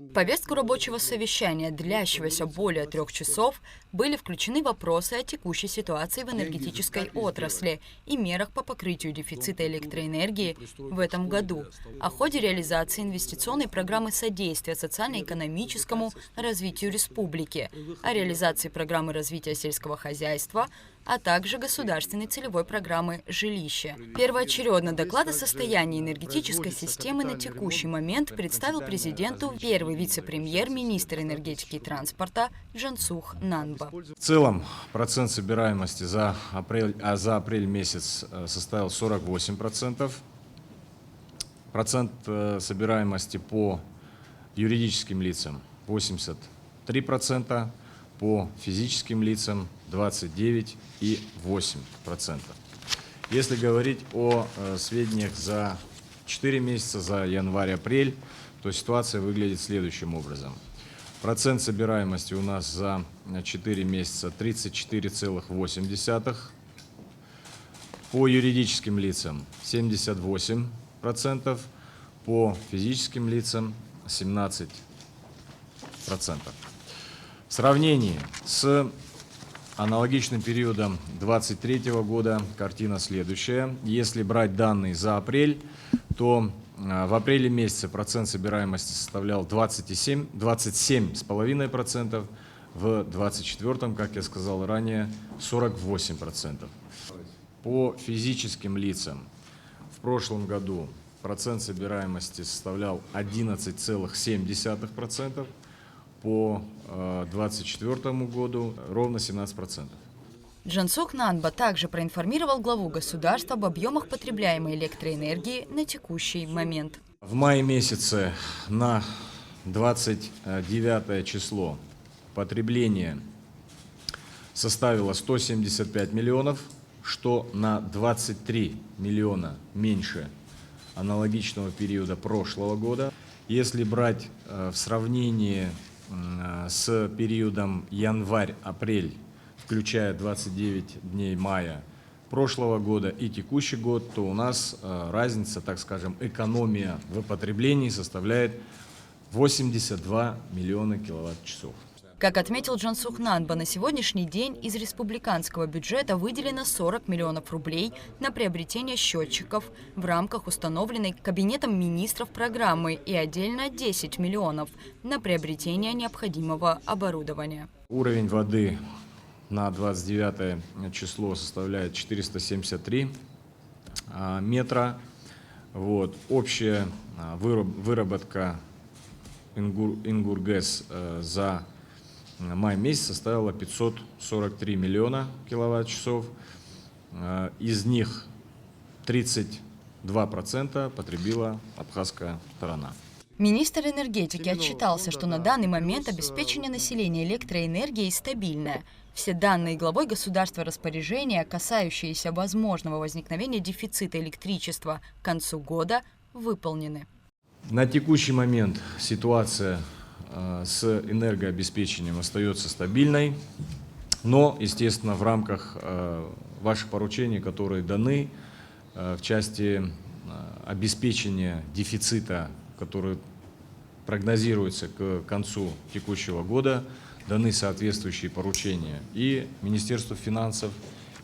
В повестку рабочего совещания, длящегося более 3 часов, были включены вопросы о текущей ситуации в энергетической отрасли и мерах по покрытию дефицита электроэнергии в этом году, о ходе реализации инвестиционной программы содействия социально-экономическому развитию республики, о реализации программы развития сельского хозяйства, а также государственной целевой программы «Жилище». Первоочередно доклад о состоянии энергетической системы на текущий момент представил президенту первый вице-премьер-министр энергетики и транспорта Джансух Нанба. В целом процент собираемости за апрель месяц составил 48%. Процент собираемости по юридическим лицам 83%, по физическим лицам 29,8%. Если говорить о сведениях за 4 месяца, за январь-апрель, то ситуация выглядит следующим образом. Процент собираемости у нас за 4 месяца 34,8%. По юридическим лицам 78%, по физическим лицам 17%. В сравнении с аналогичным периодом 2023 года картина следующая. Если брать данные за апрель, то в апреле месяце процент собираемости составлял 27,5%, в 2024, как я сказал ранее, 48%. По физическим лицам в прошлом году процент собираемости составлял 11,7%, по 2024 году ровно 17%. Джансух Нанба также проинформировал главу государства об объемах потребляемой электроэнергии на текущий момент. В мае месяце на 29 число потребление составило 175 миллионов, что на 23 миллиона меньше аналогичного периода прошлого года. Если брать в сравнении с периодом январь-апрель, включая 29 дней мая прошлого года и текущий год, то у нас разница, так скажем, экономия в потреблении составляет 82 миллиона киловатт-часов. Как отметил Джансух Нанба, на сегодняшний день из республиканского бюджета выделено 40 миллионов рублей на приобретение счетчиков в рамках установленной Кабинетом министров программы и отдельно 10 миллионов на приобретение необходимого оборудования. Уровень воды на 29 число составляет 473 метра. Общая выработка Ингургэс за май месяц составила 543 миллиона киловатт-часов. Из них 32% потребила абхазская сторона. Министр энергетики отчитался, что на данный момент обеспечение населения электроэнергией стабильное. Все данные главой государства распоряжения, касающиеся возможного возникновения дефицита электричества к концу года, выполнены. На текущий момент ситуация с энергообеспечением остается стабильной, но, естественно, в рамках ваших поручений, которые даны в части обеспечения дефицита, который прогнозируется к концу текущего года, даны соответствующие поручения и Министерству финансов,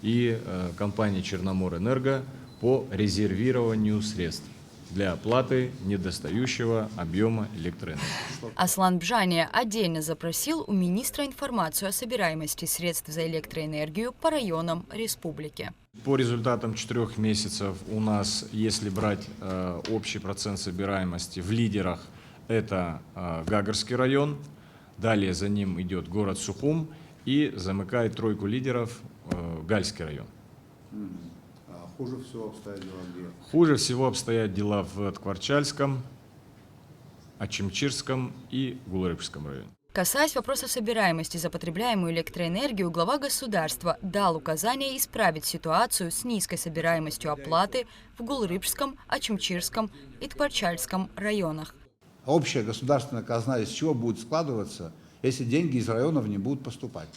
и компании «Черноморэнерго» по резервированию средств для оплаты недостающего объема электроэнергии. Аслан Бжания отдельно запросил у министра информацию о собираемости средств за электроэнергию по районам республики. По результатам 4 месяцев у нас, если брать общий процент собираемости в лидерах, это Гагарский район, далее за ним идет город Сухум и замыкает тройку лидеров Гальский район. Хуже всего обстоят дела где? Хуже всего обстоят дела в Ткварчальском, Ачимчирском и Гулрыбском районе. Касаясь вопроса собираемости за потребляемую электроэнергию, глава государства дал указание исправить ситуацию с низкой собираемостью оплаты в Гулрыбском, Ачимчирском и Ткварчальском районах. Общая государственная казна из чего будет складываться, если деньги из районов не будут поступать?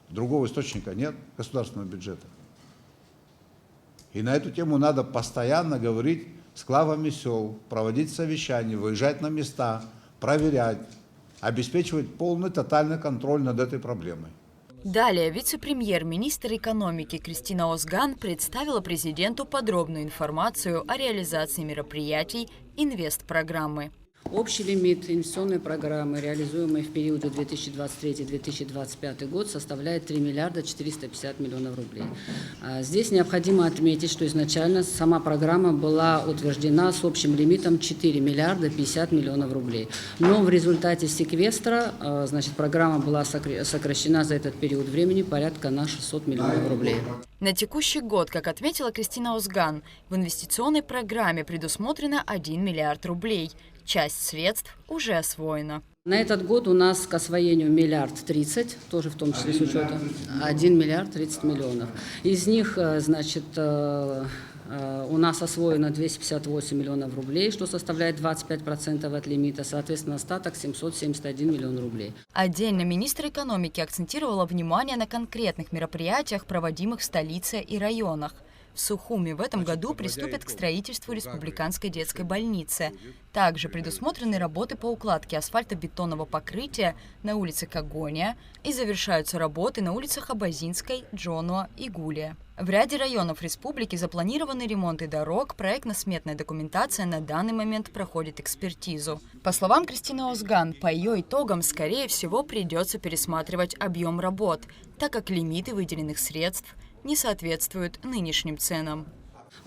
Другого источника нет государственного бюджета. И на эту тему надо постоянно говорить с главами сел, проводить совещания, выезжать на места, проверять, обеспечивать полный, тотальный контроль над этой проблемой. Далее вице-премьер-министр экономики Кристина Озган представила президенту подробную информацию о реализации мероприятий инвестпрограммы. Общий лимит инвестиционной программы, реализуемой в периоде 2023-2025 год, составляет 3 миллиарда 450 миллионов рублей. Здесь необходимо отметить, что изначально сама программа была утверждена с общим лимитом 4 миллиарда 50 миллионов рублей. Но в результате секвестра, программа была сокращена за этот период времени порядка на 600 миллионов рублей. На текущий год, как отметила Кристина Озган, в инвестиционной программе предусмотрено 1 миллиард рублей. Часть средств уже освоена. На этот год у нас к освоению 1 миллиард 30, тоже в том числе с учетом 1 миллиард 30 миллионов. Из них, у нас освоено 258 миллионов рублей, что составляет 25% от лимита, соответственно, остаток 771 миллион рублей. Отдельно министр экономики акцентировала внимание на конкретных мероприятиях, проводимых в столице и районах. В Сухуми в этом году приступят к строительству республиканской детской больницы. Также предусмотрены работы по укладке асфальтобетонного покрытия на улице Когония и завершаются работы на улицах Абазинской, Джонуа и Гулия. В ряде районов республики запланированы ремонты дорог, проектно-сметная документация на данный момент проходит экспертизу. По словам Кристины Озган, по ее итогам, скорее всего, придется пересматривать объем работ, так как лимиты выделенных средств не соответствуют нынешним ценам.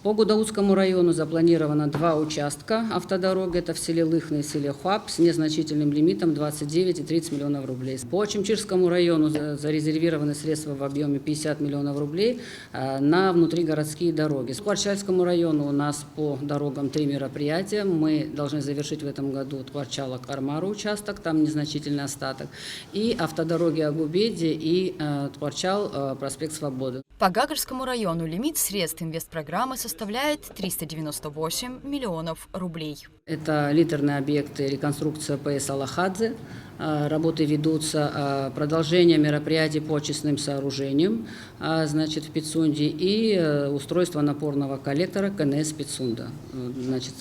По Гудаутскому району запланировано 2 участка автодорог. Это в селе Лыхны и селе Хуап с незначительным лимитом 29 и 30 миллионов рублей. По Чимчирскому району зарезервированы средства в объеме 50 миллионов рублей на внутригородские дороги. По Кварчальскому району у нас по дорогам 3 мероприятия. Мы должны завершить в этом году Тварчала-Кармару участок, там незначительный остаток. И автодороги Агубеди и Тварчал-Проспект Свободы. По Гагарскому району лимит средств инвестпрограммы составляет 398 миллионов рублей. Это литерные объекты, реконструкция ПС Алахадзе. Работы ведутся, продолжение мероприятий по очистным сооружениям, в Пицунде, и устройство напорного коллектора КНС Пицунда.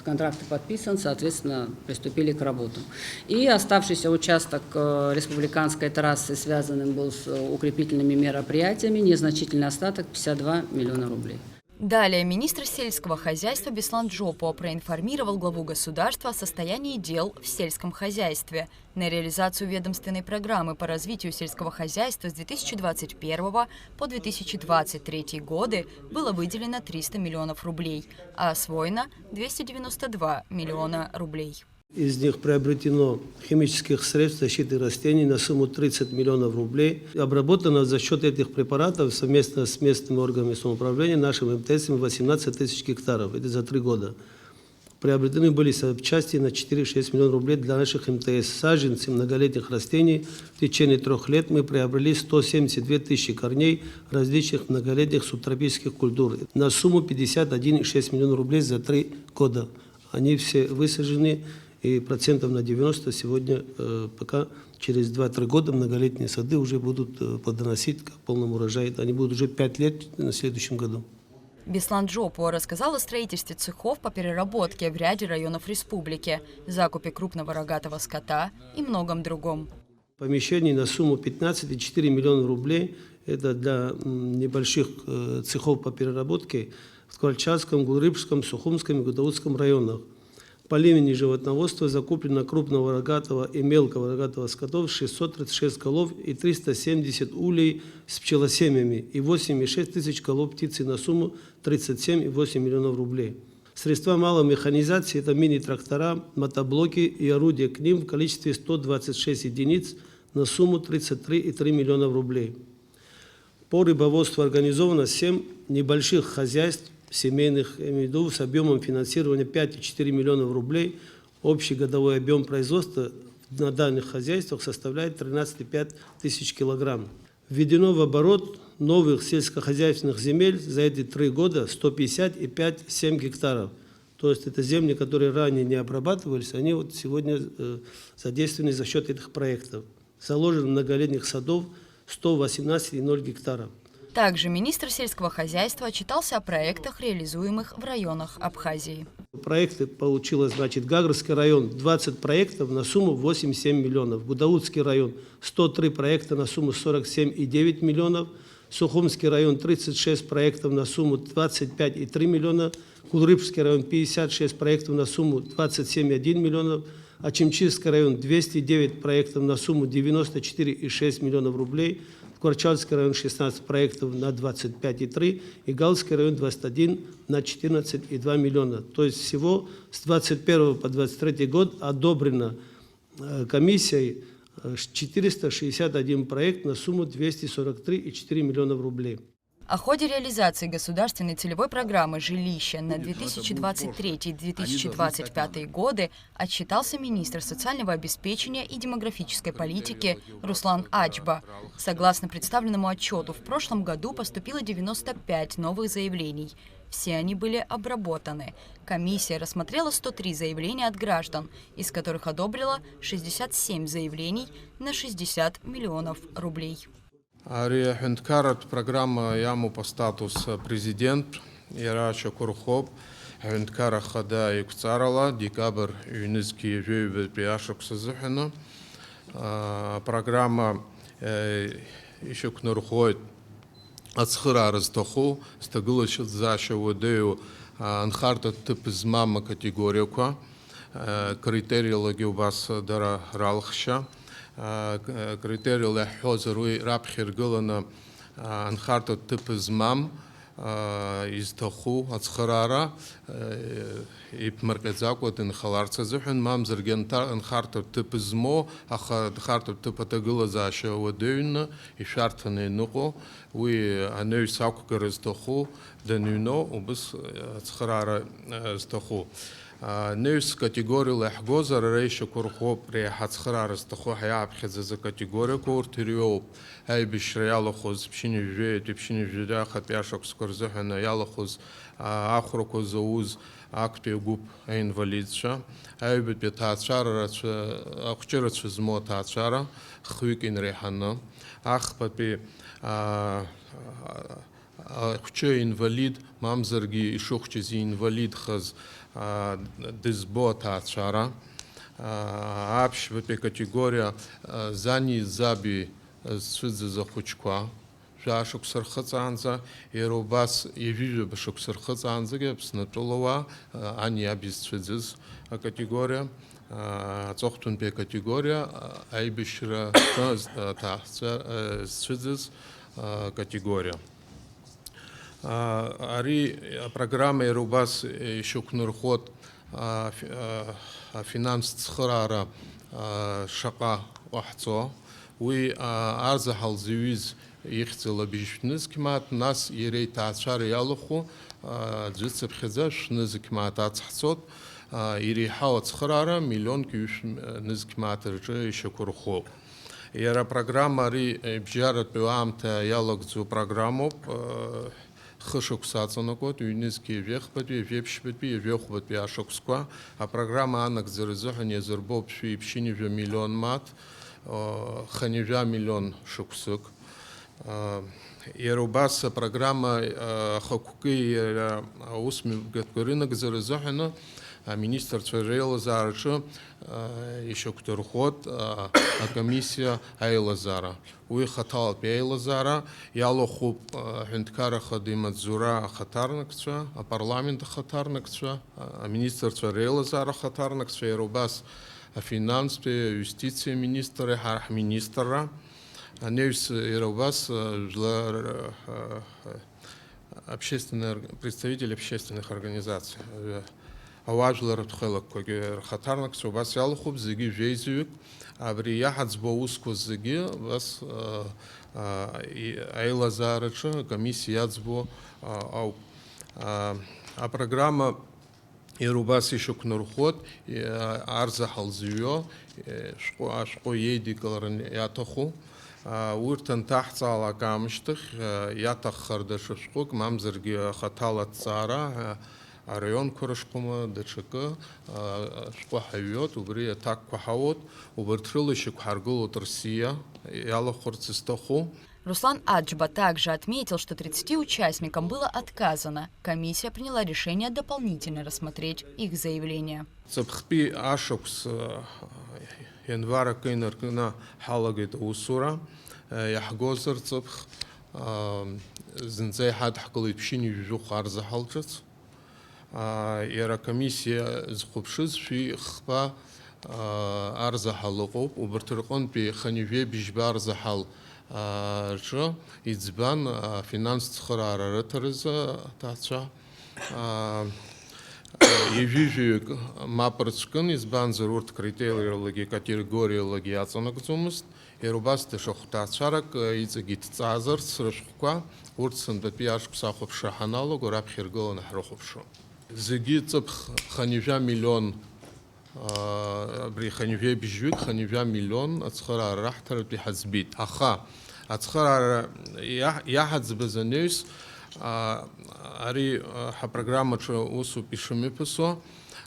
Контракт подписан, соответственно, приступили к работам. И оставшийся участок республиканской трассы, связанным был с укрепительными мероприятиями, незначительный остаток 52 миллиона рублей. Далее министр сельского хозяйства Беслан Джопо проинформировал главу государства о состоянии дел в сельском хозяйстве. На реализацию ведомственной программы по развитию сельского хозяйства с 2021 по 2023 годы было выделено 300 миллионов рублей, а освоено 292 миллиона рублей. Из них приобретено химических средств защиты растений на сумму 30 миллионов рублей. Обработано за счет этих препаратов совместно с местными органами самоуправления нашим МТС 18 тысяч гектаров. Это за 3 года. Приобретены были запчасти на 4,6 миллионов рублей для наших МТС. Саженцы многолетних растений. В течение 3 лет мы приобрели 172 тысячи корней различных многолетних субтропических культур на сумму 51,6 миллионов рублей за 3 года. Они все высажены. И процентов на 90 сегодня, пока через 2-3 года многолетние сады уже будут плодоносить к полному урожаю. Они будут уже 5 лет на следующем году. Беслан Джопо рассказал о строительстве цехов по переработке в ряде районов республики, закупе крупного рогатого скота и многом другом. Помещение на сумму 15,4 миллиона рублей. Это для небольших цехов по переработке в Кварчальском, Гулрыбском, Сухумском и Гудаутском районах. По линии животноводства закуплено крупного рогатого и мелкого рогатого скотов 636 голов и 370 улей с пчелосемьями и 8,6 тысяч голов птицы на сумму 37,8 миллионов рублей. Средства малой механизации – это мини-трактора, мотоблоки и орудия к ним в количестве 126 единиц на сумму 33,3 миллионов рублей. По рыбоводству организовано 7 небольших хозяйств, семейных, я имею в виду, с объемом финансирования 5,4 миллионов рублей. Общий годовой объем производства на данных хозяйствах составляет 13,5 тысяч килограмм. Введено в оборот новых сельскохозяйственных земель за эти 3 года 155,5 гектаров. То есть это земли, которые ранее не обрабатывались, они вот сегодня задействованы за счет этих проектов. Заложено многолетних садов 118,0 гектаров. Также министр сельского хозяйства отчитался о проектах, реализуемых в районах Абхазии. Проекты получилось, значит, Гагарский район 20 проектов на сумму 8,7 миллионов, Гудаутский район 103 проекта на сумму 47,9 миллионов, Сухумский район 36 проектов на сумму 25,3 миллиона, Кулрыбский район 56 проектов на сумму 27,1 миллионов, Ачимчирский район 209 проектов на сумму 94,6 миллионов рублей, Корчальский район 16 проектов на 25,3 и Галский район 21 на 14,2 миллиона. То есть всего с 21 по 23 год одобрено комиссией 461 проект на сумму 243,4 миллиона рублей. О ходе реализации государственной целевой программы «Жилище» на 2023-2025 годы отчитался министр социального обеспечения и демографической политики Руслан Ачба. Согласно представленному отчету, в прошлом году поступило 95 новых заявлений. Все они были обработаны. Комиссия рассмотрела 103 заявления от граждан, из которых одобрила 67 заявлений на 60 миллионов рублей. Ари хендкарат программа яму по статус президент Ирача Курхоп хендкара хада икцарала декабрь юнизки вёйбе пиашок сазухина. Программа еще к нурхойт ацхыра раздоху стагылышит заша водею анхарта тип из мама категорию критерии логиубас дара ралхша. Критерий лехозеруй рабхир гылана анхарта тип из мам из тоху ацхарара и маркетзакот ин халарца зухен мам зергента анхарта тип из мо аха анхарта тип атагыла заша водеюна и шартаны нуко уи аней сакукер из тоху денюно убыс ацхарара из тоху. Нюс категорию лехгоза рейша курхо при хацхрар стахо хаяб хиза категорию куртирио ай бишриалохоз пшини вжеет пшини вжеда хапяшок скорзахана ялохоз ахроко зауз акте губ инвалидша ай битатшара ахчерат змотатшара хвикин рехана ах папи ахче инвалид мамзерги ишохчези инвалид хаз дизбота чара апш в категория зани заби свидзе захучква жашук сархацанза и робас и вижу башук сархацанза гепснатулова ани абис свидзес категория цохтун пе категория айбишра та свидзес категория. Ари программа Рубас еще кнурхот финанс цхрара шака вахцо уи арза халзивиз ихцела бишныз кимат нас ирей тачар ялуху джицеп хизаш ныз кимат ацхцот ири хау цхрара миллион кюш ныз кимат рже еще курхо. Яра программа ари бжарат певамта ялок зу программу Хышок сацанокот, юнизки вехпати, вепшпати, вехпати ашоксква, а программа анак зарезахане зарбоб шви пшинивя миллион мат, ханивя миллион шоксук. Ерубаса программа хакуки усми гатгоринак зарезахана, министр Цвержейла Зарача, еще кто ход, комиссия Айлазара. Уи хатал Айлазара, ялоху хендкара ходима зура хатарнакца, а парламент хатарнакца, министр Цвержейла Зара хатарнакца, Ерубас финанс, юстиция министра, харх министра, неус Ерубас представитель общественных организаций. Аважлар тхелак коги хатарнак собас ялхуб зиги вейзюк абри яхат збоуско зиги вас Айлазарача комиссия збо ау а программа Ирубас еще кнурхот арза халзио шко ейди калран ятоху уртан тахцала камштых ятахар дашшук мамзерги хатала цара район Курышкума, ДЧК, Шквахавиот, Убри так Квахавот, Убертрилышек Харгулот Россия, Ялохорцистоху. Руслан Аджба также отметил, что 30 участникам было отказано. Комиссия приняла решение дополнительно рассмотреть их заявления. Цыпхпи ашокс январа кайнаркына халагет усура яхгозер цыпх зинзай хад хакалит пшини жух арза халчац. Яра комиссия зхупшиз фи хпа арза халуқоп убертырқон пи ханиве бижба арза хал жо избан финанс цхарара рытарыза тача Евижик мапрцкан избан зарурт критериологи категориологи ацонагзумст ерубасте шохтачарак ицгит цазар сршква урцен бепиашк сахопша ханалог раб хиргон хрохопшо згит ханивя миллион бри ханиве бижвик ханивя миллион ацхара рахтар би хазбит аха ацхара яхадз безанюс Ари программа, что усу пишем писо,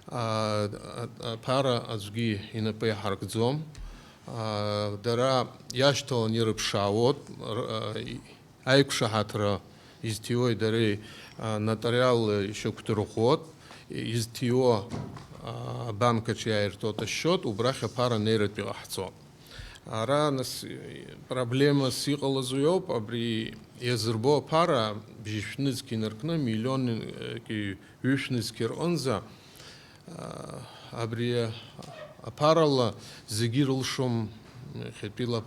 пара азги и на пехаргзом, дара я что не рыбшавот, айкшахатра из тиой дары нотариал еще кто ход, из тио банка чья то-то счет, убраха пара нейрет пилахцо. Ара нас проблема с иголазуёб, абри езербо пара бжишницкий наркна миллион ки юшницкий онза абри парала зигирлшум хепила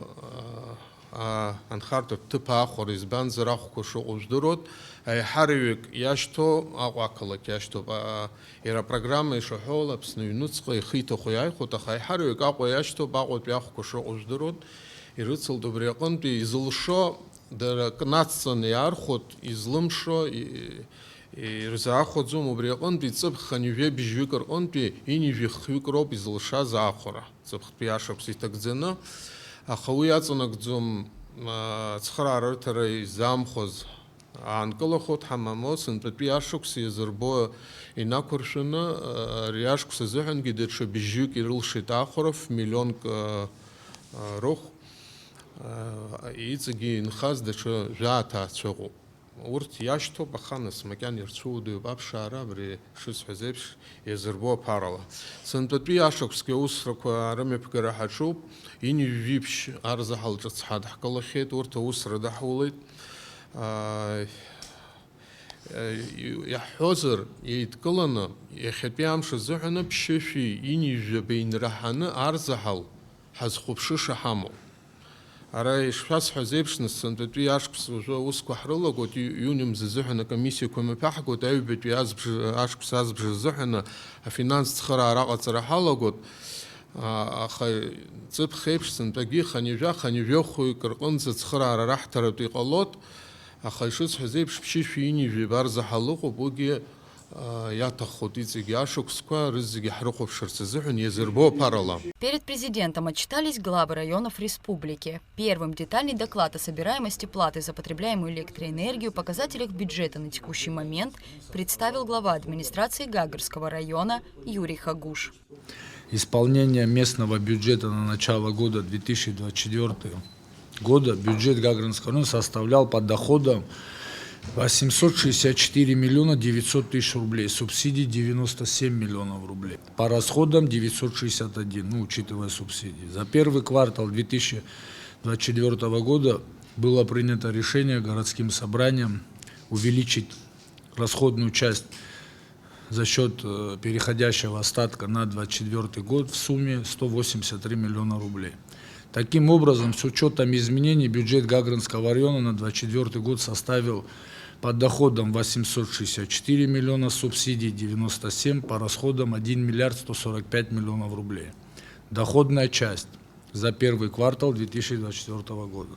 анхарто тпа хоризбан зарахко шо уздурот ай харивик яшто аквакалак яшто ера программа шо холапс нуцкой хито khoyay khota хай харивик аква яшто багот яхко шо уздурот ирыцл добрякон пи излшо дара кнацсан яр хот излымшо и рзахозум убрякон пи цып ханиве бижвикер он пи ини вихвикроп излша захора цып пиашоп ситагзена ახავი აწონაგძომ ცხრაროთრე ზამხოz ანკოლოხოთ ჰამამოს ნპიაშოქსი ზრბო ინაკურშნა რიაშკს ზეჰენ გიდეჩ ბიჟუკ ირლში დაახოროფ მილიონ როხ იცგი ნხაზ დეჩ ჟათა ცოღო урт яшто баханас макян ирцуду бабшара бри шус хазепш езербо парала сантпи яшокске усрко арме пгара хачуб ини випш арза халжац хадах калахет урт усра дахулит я хозер иткалана ехепиам шзухна бшифи ини жбейн рахана арза хал хазхубш шахамо Арай шфас хазепшнс сантпи яшкс уже усквахрыло гот юним ззухна комиссия комепах гот айбет язб ашкс азб ззухна финанс цхара рагацрахало гот ахай цып хепшсэн таги ханижа ханижохуй кыркынц цхара рахтарати qalot ахай шус хазепш пшифини вибарза халуго буги Перед президентом отчитались главы районов республики. Первым детальный доклад о собираемости платы за потребляемую электроэнергию, показателях бюджета на текущий момент представил глава администрации Гагарского района Юрий Хагуш. Исполнение местного бюджета на начало года 2024 года бюджет Гагарского района составлял по доходам 864 миллиона 900 тысяч рублей, субсидий 97 миллионов рублей. По расходам 961, учитывая субсидии. За первый квартал 2024 года было принято решение городским собранием увеличить расходную часть за счет переходящего остатка на 2024 год в сумме 183 миллиона рублей. Таким образом, с учетом изменений, бюджет Гагринского района на 2024 год составил по доходам 864 миллиона, субсидий 97, по расходам 1 миллиард 145 миллионов рублей. Доходная часть за первый квартал 2024 года.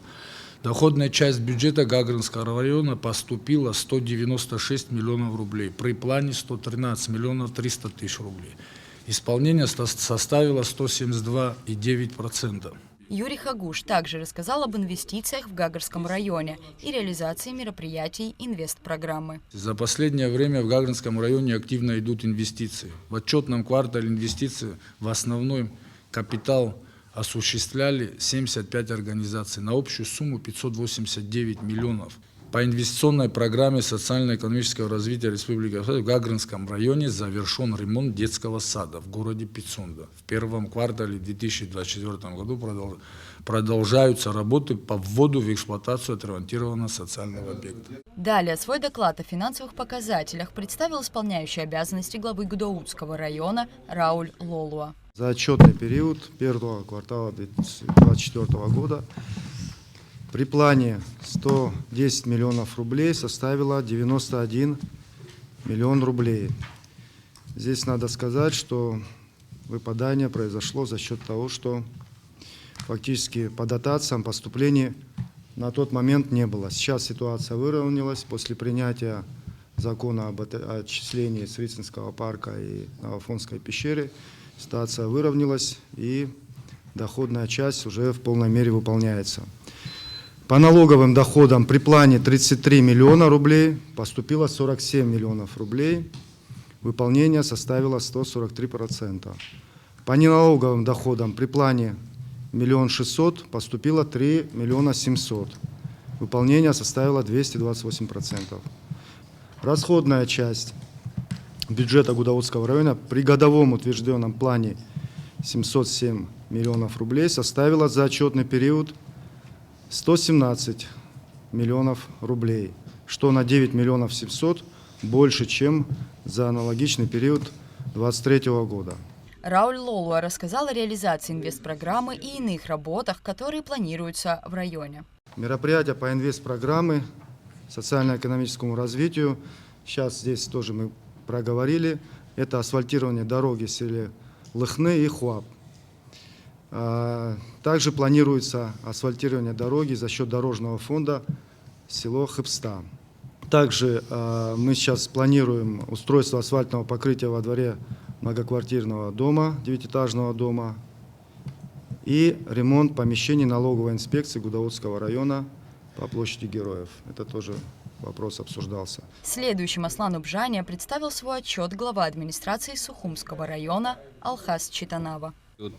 Доходная часть бюджета Гагринского района поступила 196 миллионов рублей, при плане 113 миллионов 300 тысяч рублей. Исполнение составило 172,9%. Юрий Хагуш также рассказал об инвестициях в Гагарском районе и реализации мероприятий инвестпрограммы. За последнее время в Гагарском районе активно идут инвестиции. В отчетном квартале инвестиции в основной капитал осуществляли 75 организаций на общую сумму 589 миллионов. По инвестиционной программе социально-экономического развития Республики Казахстан в Гагринском районе завершен ремонт детского сада в городе Пицунда. В первом квартале 2024 году продолжаются работы по вводу в эксплуатацию отремонтированного социального объекта. Далее свой доклад о финансовых показателях представил исполняющий обязанности главы Гудаутского района Рауль Лолуа. За отчетный период первого квартала 2024 года при плане 110 миллионов рублей составило 91 миллион рублей. Здесь надо сказать, что выпадание произошло за счет того, что фактически по дотациям поступлений на тот момент не было. Сейчас ситуация выровнялась после принятия закона об отчислении Свицинского парка и Новофонской пещеры. Ситуация выровнялась, и доходная часть уже в полной мере выполняется. По налоговым доходам при плане 33 миллиона рублей поступило 47 миллионов рублей. Выполнение составило 143%. По неналоговым доходам при плане 1 600 000 поступило 3 700 000. Выполнение составило 228%. Расходная часть бюджета Гудаутского района при годовом утвержденном плане 707 миллионов рублей составила за отчетный период 117 миллионов рублей, что на 9 миллионов 700 больше, чем за аналогичный период 2023 года. Рауль Лолуа рассказал о реализации инвестпрограммы и иных работах, которые планируются в районе. Мероприятия по инвестпрограмме социально-экономическому развитию, сейчас здесь тоже мы проговорили, это асфальтирование дороги в селе Лыхны и Хуап. Также планируется асфальтирование дороги за счет дорожного фонда село Хыбста. Также мы сейчас планируем устройство асфальтного покрытия во дворе многоквартирного дома, 9-этажного дома, и ремонт помещений налоговой инспекции Гудаутского района по площади Героев. Это тоже вопрос обсуждался. Следующим Аслан Убжания представил свой отчет глава администрации Сухумского района Алхас Читанава.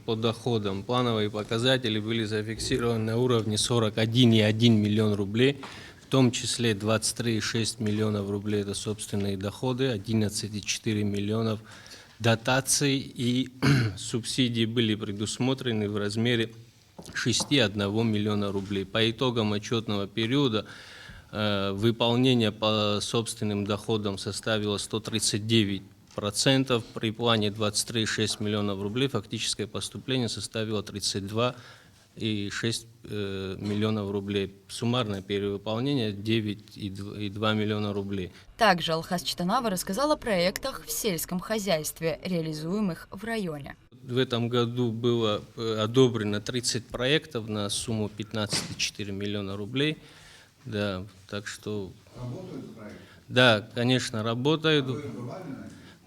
По доходам плановые показатели были зафиксированы на уровне 41,1 миллион рублей, в том числе 23,6 миллионов рублей – это собственные доходы, 11,4 миллионов дотаций и субсидии были предусмотрены в размере 6,1 миллиона рублей. По итогам отчетного периода выполнение по собственным доходам составило 139%. При плане 23,6 миллионов рублей фактическое поступление составило 32,6 миллионов рублей. Суммарное перевыполнение 9,2 миллиона рублей. Также Алхас Читанава рассказал о проектах в сельском хозяйстве, реализуемых в районе. В этом году было одобрено 30 проектов на сумму 15,4 миллиона рублей. Да, так что... Работают проекты? Да, конечно, работают.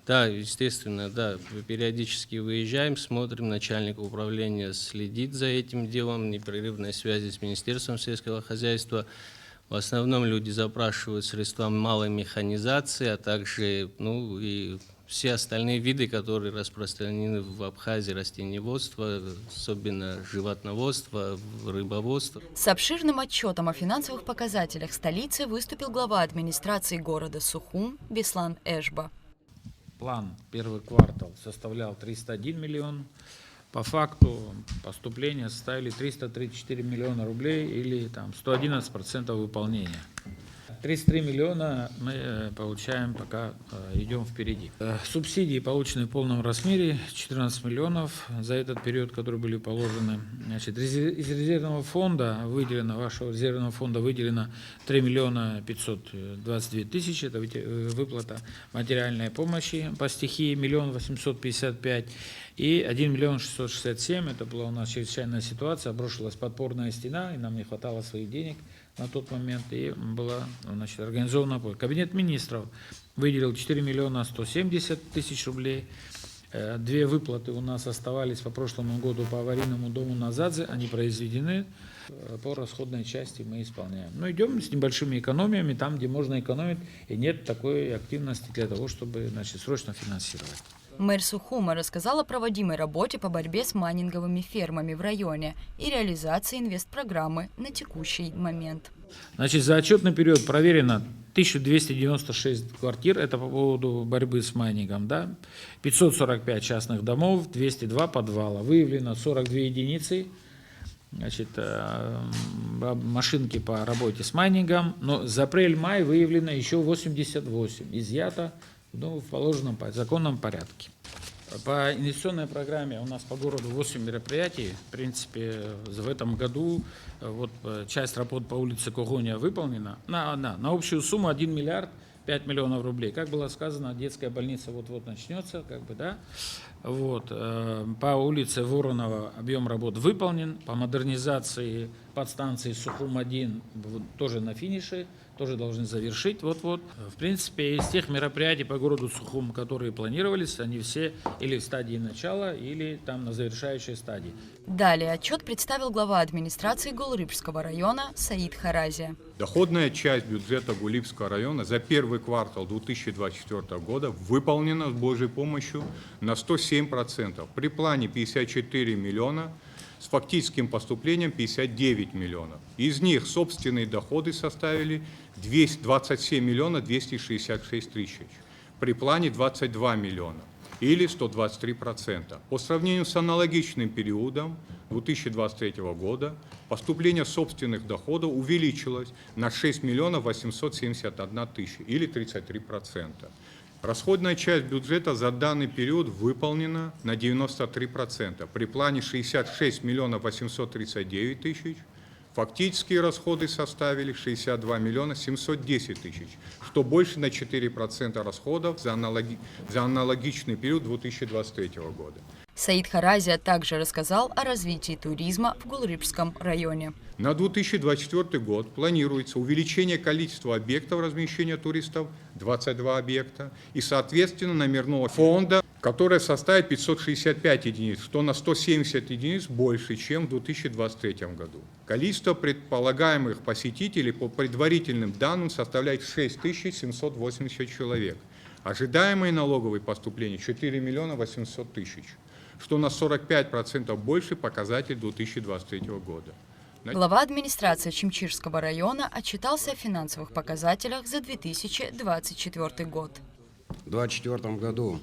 Да, естественно, да. Периодически выезжаем, смотрим, начальник управления следит за этим делом, непрерывной связи с Министерством сельского хозяйства. В основном люди запрашивают средства малой механизации, а также и все остальные виды, которые распространены в Абхазии: растениеводство, особенно животноводство, рыбоводство. С обширным отчетом о финансовых показателях столицы выступил глава администрации города Сухум Беслан Эшба. План первый квартал составлял 301 миллион. По факту поступления составили 334 миллиона рублей или 111% выполнения. 33 миллиона мы получаем, пока идем впереди. Субсидии, полученные в полном размере, 14 миллионов за этот период, которые были положены. Значит, из резервного фонда выделено, вашего резервного фонда выделено 3 миллиона 522 тысячи, это выплата материальной помощи по стихии 1 855 000. И 1 667 000, это была у нас чрезвычайная ситуация, обрушилась подпорная стена, и нам не хватало своих денег на тот момент, и была, организована помощь. Кабинет министров выделил 4 170 000 рублей. Две выплаты у нас оставались по прошлому году по аварийному дому Назадзе, они произведены, по расходной части мы исполняем. Но идем с небольшими экономиями, там, где можно экономить, и нет такой активности для того, чтобы срочно финансировать. Мэр Сухума рассказал о проводимой работе по борьбе с майнинговыми фермами в районе и реализации инвестпрограммы на текущий момент. Значит, за отчетный период проверено 1296 квартир, это по поводу борьбы с майнингом, да? 545 частных домов, 202 подвала. Выявлено 42 единицы, значит, машинки по работе с майнингом, но за апрель-май выявлено еще 88, изъято в положенном законном порядке. По инвестиционной программе у нас по городу 8 мероприятий. В принципе, в этом году вот часть работ по улице Когония выполнена на общую сумму 1 миллиард 5 миллионов рублей. Как было сказано, детская больница вот-вот начнется, как бы, да. Вот. По улице Воронова объем работ выполнен. По модернизации подстанции Сухум-1 тоже на финише, тоже должны завершить вот-вот. В принципе, из тех мероприятий по городу Сухум, которые планировались, они все или в стадии начала, или там на завершающей стадии. Далее отчет представил глава администрации Гулрыбского района Саид Харазия. Доходная часть бюджета Гулибского района за первый квартал 2024 года выполнена с Божьей помощью на 107%. При плане 54 миллиона, с фактическим поступлением 59 миллионов. Из них собственные доходы составили 27 миллионов 266 тысяч. При плане 22 миллиона или 123%. По сравнению с аналогичным периодом 2023 года поступление собственных доходов увеличилось на 6 миллионов 871 тысяча или 33%. Расходная часть бюджета за данный период выполнена на 93%. При плане 66 миллионов 839 тысяч. Фактические расходы составили 62 миллиона 710 тысяч, что больше на 4% расходов за аналогичный период 2023 года. Саид Харазия также рассказал о развитии туризма в Гулрыбском районе. На 2024 год планируется увеличение количества объектов размещения туристов, 22 объекта, и, соответственно, номерного фонда, которое составит 565 единиц, что на 170 единиц больше, чем в 2023 году. Количество предполагаемых посетителей по предварительным данным составляет 6780 человек. Ожидаемые налоговые поступления 4 миллиона 800 тысяч, что на 45% больше показатель 2023 года. Глава администрации Чимчирского района отчитался о финансовых показателях за 2024 год. В 2024 году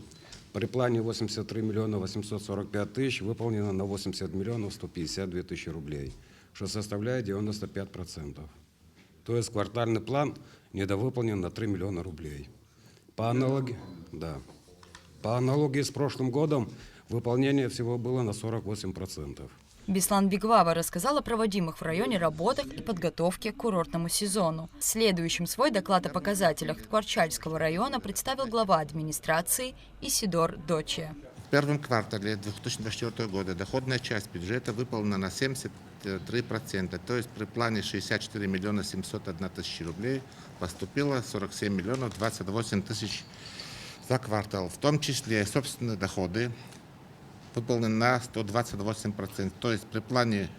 при плане 83 миллиона 845 тысяч выполнено на 80 миллионов 152 тысячи рублей, что составляет 95%. То есть квартальный план недовыполнен на 3 миллиона рублей. По аналогии с прошлым годом выполнение всего было на 48%. Беслан Бигвава рассказал о проводимых в районе работах и подготовке к курортному сезону. Следующим свой доклад о показателях Ткварчальского района представил глава администрации Исидор Дочия. В первом квартале 2024 года доходная часть бюджета выполнена на 73%, то есть при плане 64 миллиона 701 тысяча рублей поступило 47 миллионов 28 тысяч за квартал. В том числе собственные доходы выполнен на 128%, то есть при плане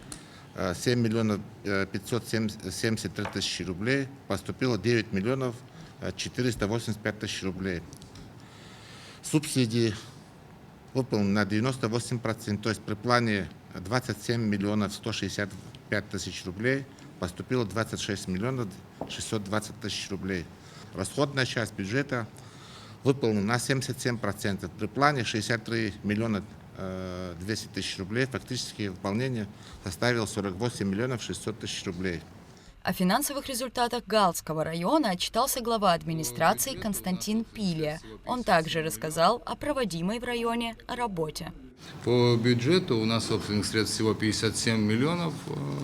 7 миллионов 573 тысячи рублей поступило 9 миллионов 485 тысяч рублей. Субсидии выполнены на 98%, то есть при плане 27 миллионов 165 тысяч рублей поступило 26 миллионов 620 тысяч рублей. Расходная часть бюджета выполнена на 77%, при плане 63 миллиона 200 тысяч рублей, фактически выполнение составило 48 миллионов 600 тысяч рублей. О финансовых результатах Галского района отчитался глава администрации Константин Пилия. Он также рассказал о проводимой в районе работе. По бюджету у нас собственных средств всего 57 миллионов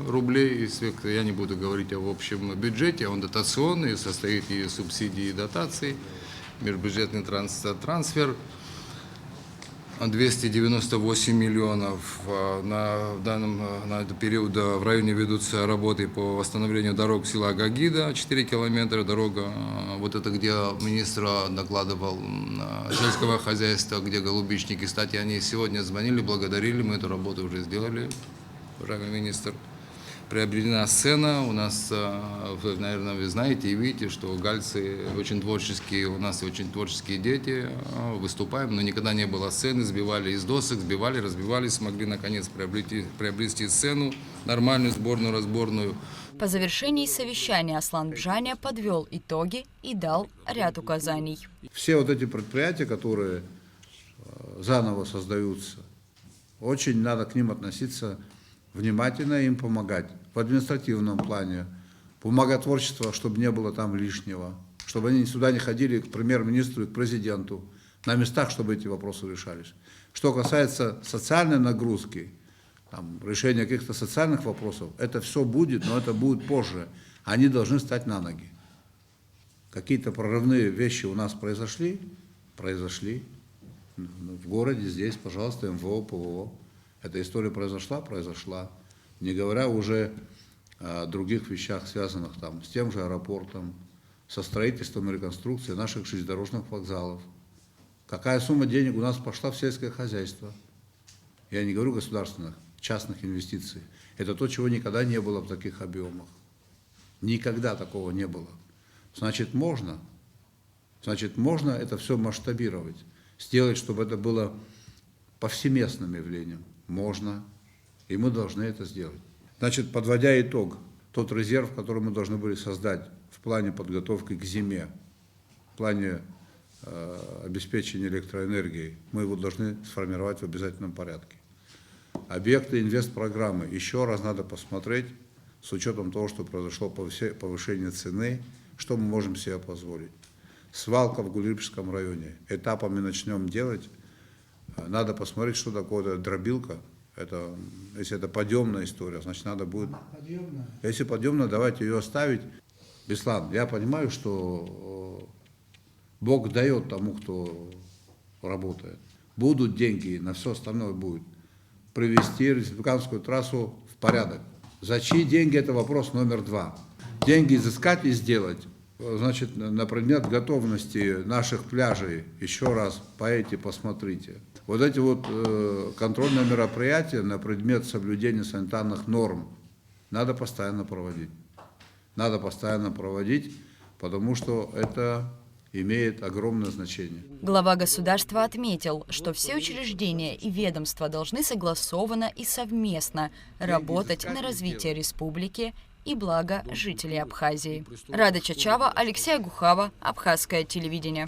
рублей. Я не буду говорить об общем бюджете, он дотационный, состоит из субсидий и дотаций, межбюджетный трансфер. 298 миллионов. На этот период в районе ведутся работы по восстановлению дорог села Гагида, 4 километра дорога. Вот это где министр докладывал сельского хозяйства, где голубичники. Кстати, они сегодня звонили, благодарили, мы эту работу уже сделали, уважаемый министр. приобретена сцена. У нас, наверное, вы знаете и видите, что гальцы очень творческие, у нас очень творческие дети, выступаем, но никогда не было сцены, сбивали из досок, сбивали, разбивали, смогли наконец приобрести сцену, нормальную сборную, разборную. По завершении совещания Аслан Бжаня подвел итоги и дал ряд указаний. Все вот эти предприятия, которые заново создаются, очень надо к ним относиться внимательно, им помогать. В административном плане, бумаготворчество, чтобы не было там лишнего, чтобы они сюда не ходили к премьер-министру и к президенту, на местах, чтобы эти вопросы решались. Что касается социальной нагрузки, там, решения каких-то социальных вопросов, это все будет, но это будет позже. Они должны встать на ноги. Какие-то прорывные вещи у нас произошли. В городе здесь, пожалуйста, МВО, ПВО. Эта история произошла. Не говоря уже о других вещах, связанных там, с тем же аэропортом, со строительством и реконструкцией наших железнодорожных вокзалов. Какая сумма денег у нас пошла в сельское хозяйство? Я не говорю государственных, частных инвестиций. Это то, чего никогда не было в таких объемах. Никогда такого не было. Значит, можно это все масштабировать, сделать, чтобы это было повсеместным явлением. Можно, и мы должны это сделать. Значит, подводя итог, тот резерв, который мы должны были создать в плане подготовки к зиме, в плане обеспечения электроэнергией, мы его должны сформировать в обязательном порядке. Объекты инвестпрограммы еще раз надо посмотреть, с учетом того, что произошло повышение цены, что мы можем себе позволить. Свалка в Гулибском районе. Этапами начнем делать. Надо посмотреть, что такое дробилка. Если это подъемная история, значит, надо будет... Подъемная. Если подъемная, давайте ее оставить. Беслан, я понимаю, что Бог дает тому, кто работает. Будут деньги, на все остальное будет. Привести республиканскую трассу в порядок. За чьи деньги — это вопрос номер 2. Деньги изыскать и сделать. Значит, на предмет готовности наших пляжей, еще раз поедете, посмотрите. Вот эти вот контрольные мероприятия на предмет соблюдения санитарных норм надо постоянно проводить. Потому что это имеет огромное значение. Глава государства отметил, что все учреждения и ведомства должны согласованно и совместно работать на развитие республики и благо жителей Абхазии. Рада Чачава, Алексей Гухава, Абхазское телевидение.